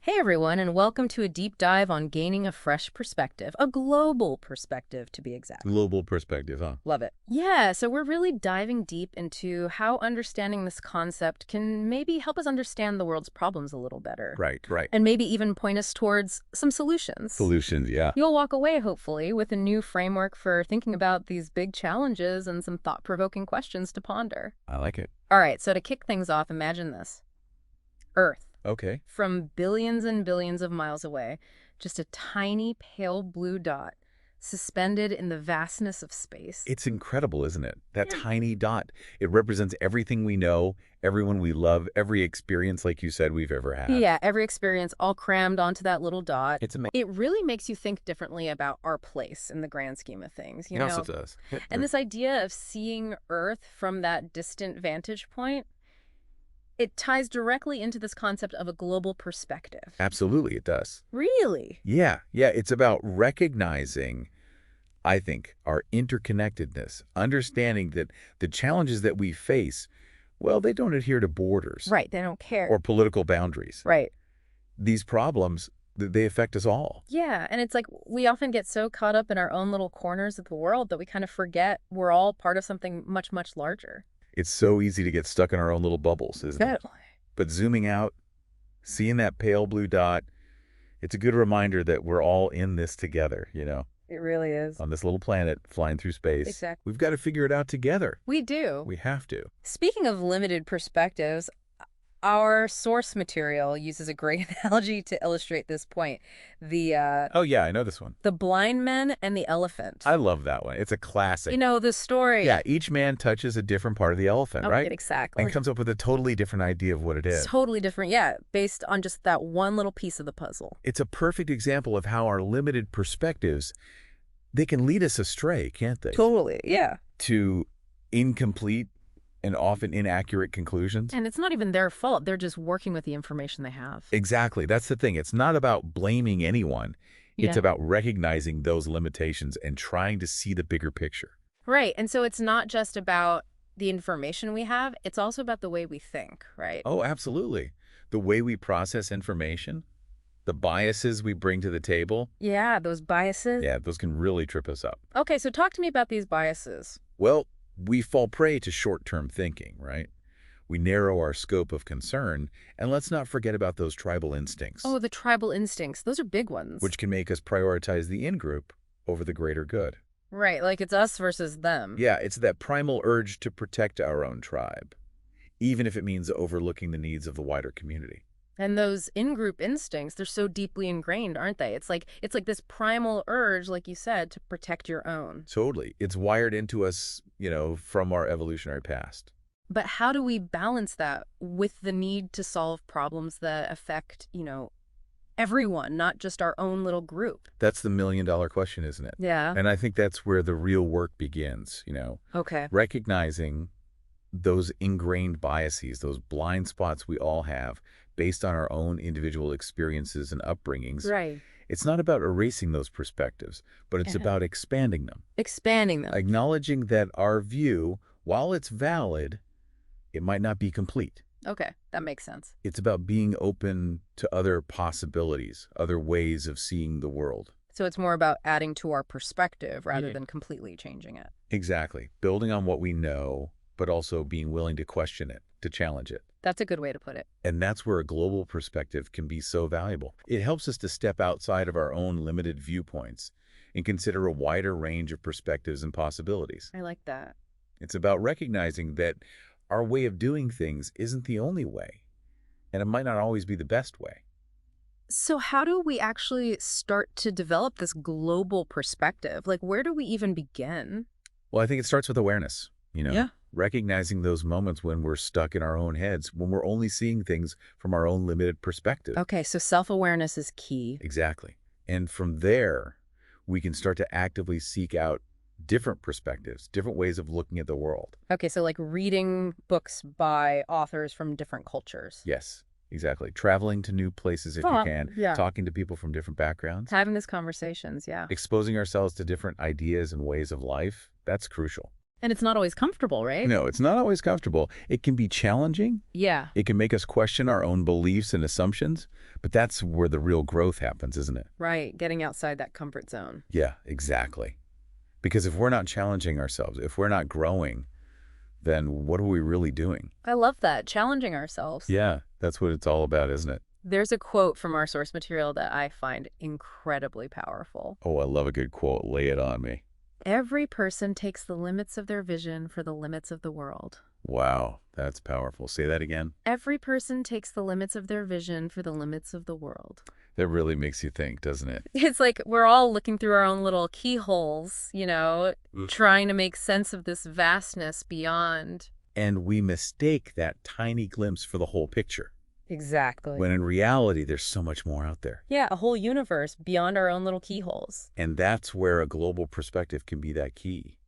Hey everyone, and welcome to a deep dive on gaining a fresh perspective, a global perspective to be exact. Global perspective, huh? Love it. Yeah, so we're really diving deep into how understanding this concept can maybe help us understand the world's problems a little better, Right, right. and maybe even point us towards some solutions. Solutions, yeah. You'll walk away, hopefully, with a new framework for thinking about these big challenges and some thought-provoking questions to ponder. I like it. All right, so to kick things off, imagine this. Earth. Okay. From billions and billions of miles away, just a tiny pale blue dot suspended in the vastness of space. It's incredible, isn't it? That Yeah. tiny dot. It represents everything we know, everyone we love, every experience, like you said, we've ever had. Yeah, every experience all crammed onto that little dot. It's amazing. It really makes you think differently about our place in the grand scheme of things, you It also know? does. And this idea of seeing Earth from that distant vantage point, it ties directly into this concept of a global perspective. Absolutely, it does. Really? Yeah, yeah. It's about recognizing, I think, our interconnectedness, understanding that the challenges that we face, well, they don't adhere to borders Right, they don't care. or political boundaries. Right. These problems, they affect us all. Yeah, and it's like we often get so caught up in our own little corners of the world that we kind of forget we're all part of something much, much larger. It's so easy to get stuck in our own little bubbles, isn't it? Definitely. But zooming out, seeing that pale blue dot, it's a good reminder that we're all in this together, It really is. on this little planet flying through space. Exactly. We've got to figure it out together. We do. We have to. Speaking of limited perspectives, our source material uses a great analogy to illustrate this point. Oh, yeah, I know this one. The blind men and the elephant. I love that one. It's a classic. You know, the story. Yeah, each man touches a different part of the elephant, Oh, right? exactly. And comes up with a totally different idea of what it It's is. totally different, yeah, based on just that one little piece of the puzzle. It's a perfect example of how our limited perspectives, they can lead us astray, can't they? Totally, yeah. To incomplete and often inaccurate conclusions. And it's not even their fault. They're just working with the information they have. Exactly. That's the thing. It's not about blaming anyone. It's Yeah. about recognizing those limitations and trying to see the bigger picture. Right. And so it's not just about the information we have, it's also about the way we think, right? Oh, absolutely. The way we process information, the biases we bring to the table, Yeah, those biases. yeah, those can really trip us up. Okay, so talk to me about these biases. Well, we fall prey to short-term thinking, right? We narrow our scope of concern, and let's not forget about those tribal instincts, Oh, the tribal instincts. Those are big ones. which can make us prioritize the in-group over the greater good. Right, like it's us versus them. Yeah, it's that primal urge to protect our own tribe, even if it means overlooking the needs of the wider community. And those in-group instincts, they're so deeply ingrained, aren't they? It's like this primal urge, like you said, to protect your own. Totally. It's wired into us, from our evolutionary past. But how do we balance that with the need to solve problems that affect, everyone, not just our own little group? That's the million-dollar question, isn't it? Yeah. And I think that's where the real work begins, Okay. recognizing those ingrained biases, those blind spots we all have based on our own individual experiences and upbringings. Right. It's not about erasing those perspectives, but it's Uh-huh. about expanding them, Expanding them. acknowledging that our view, while it's valid, it might not be complete. Okay, that makes sense. It's about being open to other possibilities, other ways of seeing the world. So it's more about adding to our perspective rather Yeah. than completely changing it. Exactly. Building on what we know, but also being willing to question it, to challenge it. That's a good way to put it. And that's where a global perspective can be so valuable. It helps us to step outside of our own limited viewpoints and consider a wider range of perspectives and possibilities. I like that. It's about recognizing that our way of doing things isn't the only way, and it might not always be the best way. So how do we actually start to develop this global perspective? Like, where do we even begin? Well, I think it starts with awareness, Yeah. recognizing those moments when we're stuck in our own heads, when we're only seeing things from our own limited perspective. Okay, so self-awareness is key. Exactly. And from there, we can start to actively seek out different perspectives, different ways of looking at the world. Okay, so like reading books by authors from different cultures. Yes, exactly. Traveling to new places if you can, Yeah. talking to people from different backgrounds, Having these conversations, yeah. exposing ourselves to different ideas and ways of life, that's crucial. And it's not always comfortable, right? No, it's not always comfortable. It can be challenging. Yeah, It can make us question our own beliefs and assumptions, but that's where the real growth happens, isn't it? right. Getting outside that comfort zone. Yeah, exactly. Because if we're not challenging ourselves, if we're not growing, then what are we really doing? I love that, challenging ourselves. Yeah, that's what it's all about, isn't it? There's a quote from our source material that I find incredibly powerful. Oh, I love a good quote. Lay it on me. Every person takes the limits of their vision for the limits of the world. Wow, that's powerful. Say that again. Every person takes the limits of their vision for the limits of the world. That really makes you think, doesn't it? It's like we're all looking through our own little keyholes, Oof. trying to make sense of this vastness beyond. And we mistake that tiny glimpse for the whole picture, Exactly. when in reality, there's so much more out there. Yeah, a whole universe beyond our own little keyholes. And that's where a global perspective can be that key,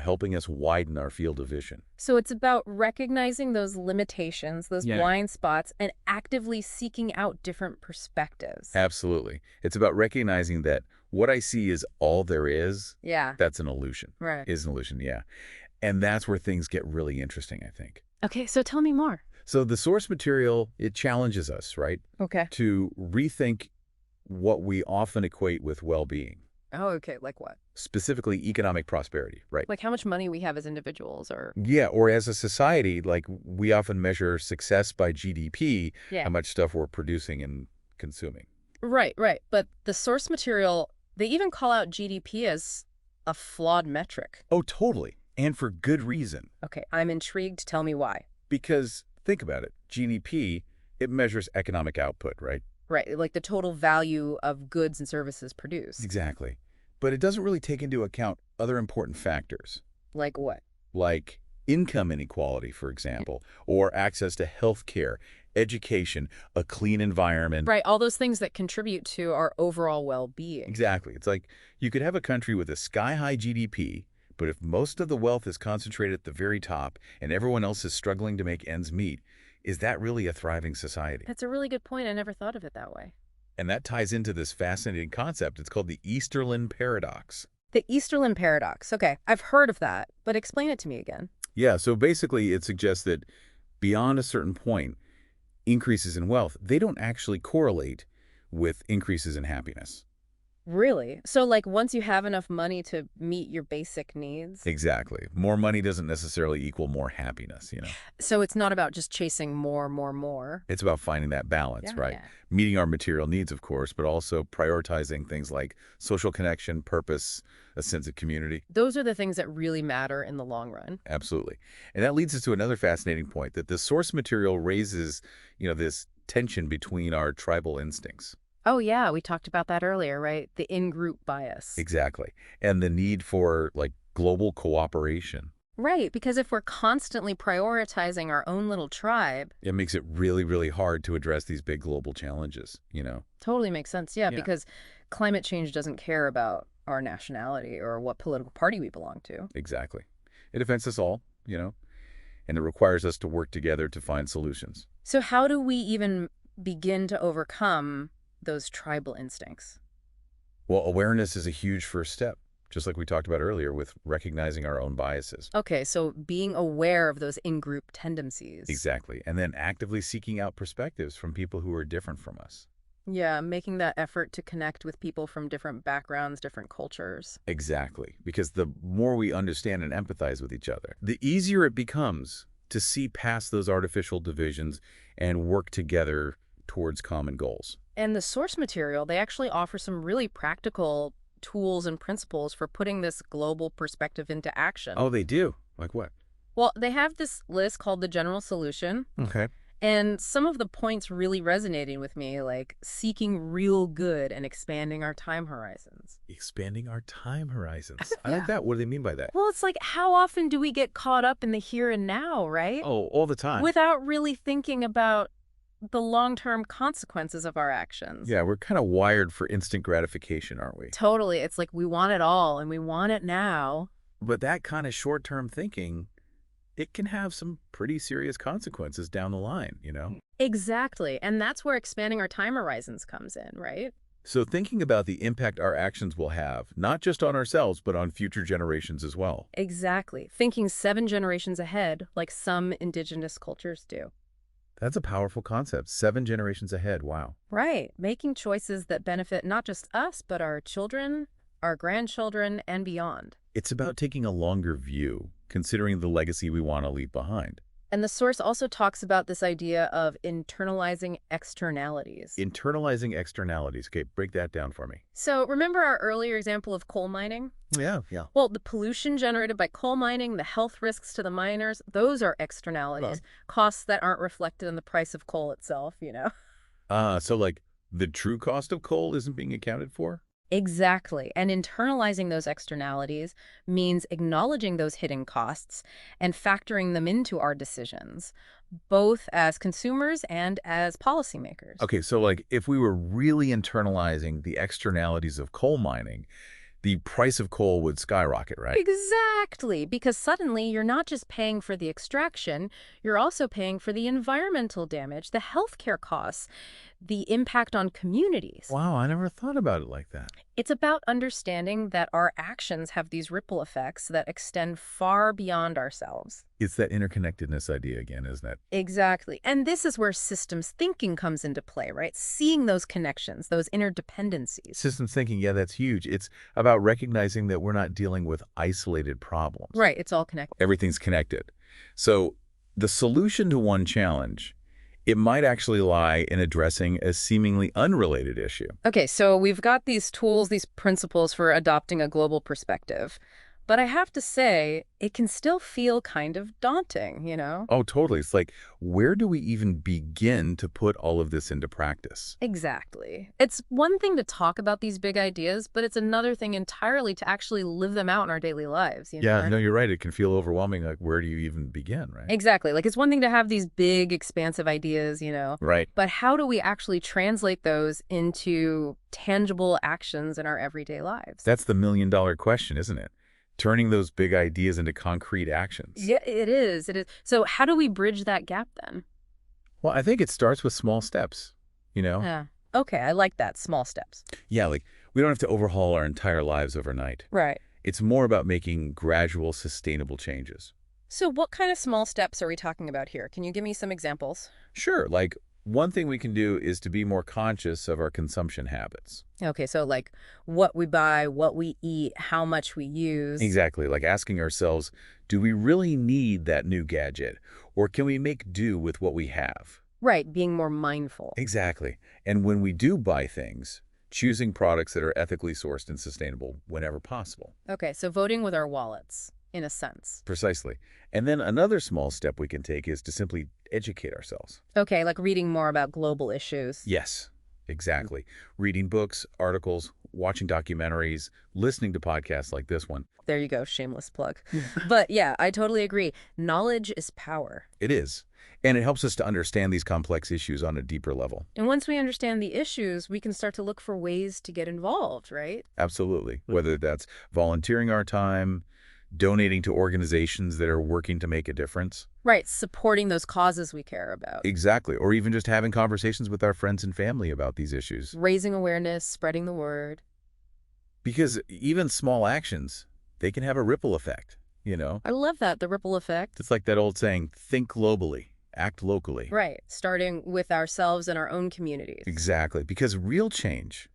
helping us widen our field of vision. So it's about recognizing those limitations, those Yeah. blind spots, and actively seeking out different perspectives. Absolutely. It's about recognizing that what I see is all there is. Yeah, That's an illusion. right. Is an illusion, yeah. And that's where things get really interesting, I think. Okay, so tell me more. So the source material, it challenges us, right, Okay. to rethink what we often equate with well-being, Oh, okay. Like what? specifically economic prosperity, right? Like how much money we have as individuals or... Yeah, or as a society, like we often measure success by GDP, Yeah. how much stuff we're producing and consuming. Right, right. But the source material, they even call out GDP as a flawed metric. Oh, totally. And for good reason. Okay, I'm intrigued. Tell me why. Because think about it, GDP, it measures economic output, right? Right, like the total value of goods and services produced. Exactly. But it doesn't really take into account other important factors, Like what? like income inequality, for example, or access to health care, education, a clean environment. Right, all those things that contribute to our overall well-being. Exactly. It's like you could have a country with a sky-high GDP, but if most of the wealth is concentrated at the very top and everyone else is struggling to make ends meet, is that really a thriving society? That's a really good point. I never thought of it that way. And that ties into this fascinating concept. It's called the Easterlin paradox. The Easterlin paradox. Okay, I've heard of that, but explain it to me again. Yeah, so basically it suggests that beyond a certain point, increases in wealth, they don't actually correlate with increases in happiness. Really? So like once you have enough money to meet your basic needs? Exactly. More money doesn't necessarily equal more happiness, So it's not about just chasing more, more, more. It's about finding that balance, Yeah, right? yeah. Meeting our material needs, of course, but also prioritizing things like social connection, purpose, a sense of community. Those are the things that really matter in the long run. Absolutely. And that leads us to another fascinating point, that the source material raises, this tension between our tribal instincts. Oh yeah, we talked about that earlier, right? The in-group bias. Exactly. And the need for, global cooperation. Right, because if we're constantly prioritizing our own little tribe, It makes it really, really hard to address these big global challenges. totally makes sense. Yeah, Yeah. because climate change doesn't care about our nationality or what political party we belong to. Exactly. It affects us all, and it requires us to work together to find solutions. So how do we even begin to overcome those tribal instincts? Well, awareness is a huge first step, just like we talked about earlier with recognizing our own biases. Okay, so being aware of those in-group tendencies. Exactly. And then actively seeking out perspectives from people who are different from us. Yeah, making that effort to connect with people from different backgrounds, different cultures. Exactly. Because the more we understand and empathize with each other, the easier it becomes to see past those artificial divisions and work together towards common goals. And the source material, they actually offer some really practical tools and principles for putting this global perspective into action. Oh, they do? Like what? Well, they have this list called the General Solution, Okay. and some of the points really resonating with me, like seeking real good and expanding our time horizons. Expanding our time horizons. I Yeah. like that. What do they mean by that? Well, it's like how often do we get caught up in the here and now, right? Oh, all the time. Without really thinking about the long-term consequences of our actions. Yeah, we're kind of wired for instant gratification, aren't we? Totally. It's like we want it all and we want it now. But that kind of short-term thinking, it can have some pretty serious consequences down the line. Exactly. And that's where expanding our time horizons comes in, right? So thinking about the impact our actions will have, not just on ourselves, but on future generations as well. Exactly. Thinking 7 generations ahead, like some indigenous cultures do. That's a powerful concept. 7 generations ahead. Wow. Right. Making choices that benefit not just us, but our children, our grandchildren, and beyond. It's about taking a longer view, considering the legacy we want to leave behind. And the source also talks about this idea of internalizing externalities. Internalizing externalities. Okay, break that down for me. So remember our earlier example of coal mining? Yeah, yeah. Well, the pollution generated by coal mining, the health risks to the miners, those are externalities, costs that aren't reflected in the price of coal itself. So like the true cost of coal isn't being accounted for? Exactly. And internalizing those externalities means acknowledging those hidden costs and factoring them into our decisions, both as consumers and as policymakers. Okay, so like if we were really internalizing the externalities of coal mining, the price of coal would skyrocket, right? Exactly, because suddenly you're not just paying for the extraction, you're also paying for the environmental damage, the healthcare costs, the impact on communities. Wow, I never thought about it like that. It's about understanding that our actions have these ripple effects that extend far beyond ourselves. It's that interconnectedness idea again, isn't it? Exactly. And this is where systems thinking comes into play, right? Seeing those connections, those interdependencies. Systems thinking, yeah, that's huge. It's about recognizing that we're not dealing with isolated problems. Right, it's all connected. Everything's connected. So the solution to one challenge, it might actually lie in addressing a seemingly unrelated issue. Okay, so we've got these tools, these principles for adopting a global perspective. But I have to say, it can still feel kind of daunting? Oh, totally. It's like, where do we even begin to put all of this into practice? Exactly. It's one thing to talk about these big ideas, but it's another thing entirely to actually live them out in our daily lives. Yeah, no, you're right. It can feel overwhelming. Like, where do you even begin, right? Exactly. Like it's one thing to have these big, expansive ideas, Right. but how do we actually translate those into tangible actions in our everyday lives? That's the million-dollar question, isn't it? Turning those big ideas into concrete actions. Yeah, it is. It is. So how do we bridge that gap then? Well, I think it starts with small steps, you know? Yeah. Okay, I like that. Small steps. Yeah, like we don't have to overhaul our entire lives overnight. Right. It's more about making gradual, sustainable changes. So what kind of small steps are we talking about here? Can you give me some examples? Sure, like one thing we can do is to be more conscious of our consumption habits. Okay, so like what we buy, what we eat, how much we use. Exactly, like asking ourselves, do we really need that new gadget? Or can we make do with what we have? Right, being more mindful. Exactly. And when we do buy things, choosing products that are ethically sourced and sustainable whenever possible. Okay, so voting with our wallets, in a sense. Precisely. And then another small step we can take is to simply educate ourselves. Okay, like reading more about global issues. Yes, exactly. Reading books, articles, watching documentaries, listening to podcasts like this one. There you go, shameless plug. But yeah, I totally agree. Knowledge is power. It is. And it helps us to understand these complex issues on a deeper level. And once we understand the issues, we can start to look for ways to get involved, right? Absolutely. Whether that's volunteering our time, donating to organizations that are working to make a difference. Right, supporting those causes we care about. Exactly. Or even just having conversations with our friends and family about these issues. Raising awareness, spreading the word. Because even small actions, they can have a ripple effect. I love that, the ripple effect. It's like that old saying, think globally, act locally. Right, starting with ourselves and our own communities. Exactly. Because real change,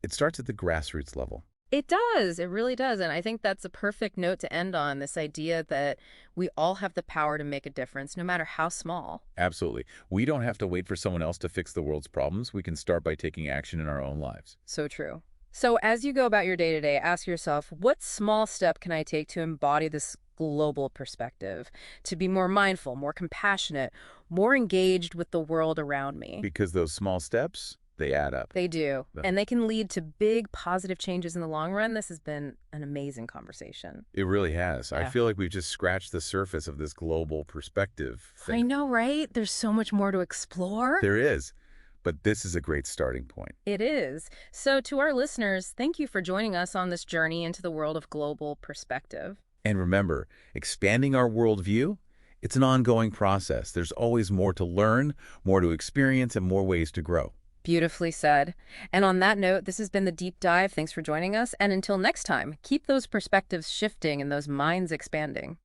it starts at the grassroots level. It does. It really does. And I think that's a perfect note to end on, this idea that we all have the power to make a difference, no matter how small. Absolutely. We don't have to wait for someone else to fix the world's problems. We can start by taking action in our own lives. So true. So as you go about your day-to-day, ask yourself, what small step can I take to embody this global perspective, to be more mindful, more compassionate, more engaged with the world around me? Because those small steps, they add up. They do. Yeah. And they can lead to big positive changes in the long run. This has been an amazing conversation. It really has. I Yeah. feel like we've just scratched the surface of this global perspective I thing. know, right? There's so much more to explore. There is. But this is a great starting point. It is. So to our listeners, thank you for joining us on this journey into the world of global perspective. And remember, expanding our worldview, it's an ongoing process. There's always more to learn, more to experience, and more ways to grow. Beautifully said. And on that note, this has been the deep dive. Thanks for joining us. And until next time, keep those perspectives shifting and those minds expanding.